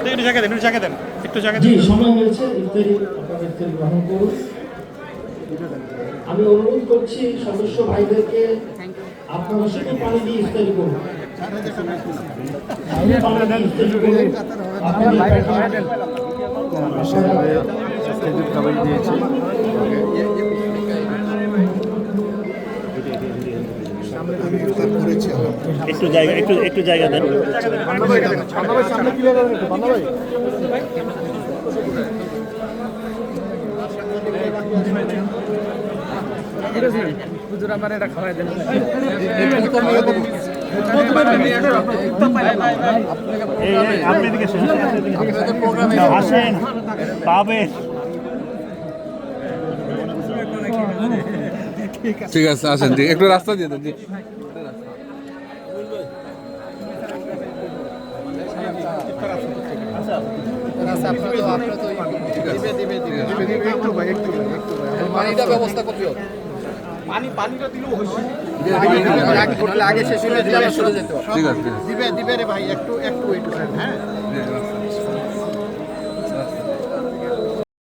একটু জায়গা দেন, একটু জায়গা দেন, একটু জায়গা জি, দেন। সময় হয়েছে, ইফতারি আপনারা ইফতারি গ্রহণ করুন। আমি অনুরোধ করছি সদস্য ভাইদেরকে আপনারা শুধু পানি দিয়ে ইফতারি করুন। পানি দিয়ে ইফতারি করুন। আপনাদের একটু জায়গা একটু জায়গা দেন। আসেন পাবেন। ঠিক আছে, আসেন, একটু রাস্তা দিয়ে দেন। পানিটা ব্যবস্থা করতে হবে। পানিটা দিলেও হয়েছে। আগে শেষ হলে দিলে আমরা চলে যেতে হবে। ঠিক আছে, দিবে রে ভাই, একটু ওয়েট করেন। হ্যাঁ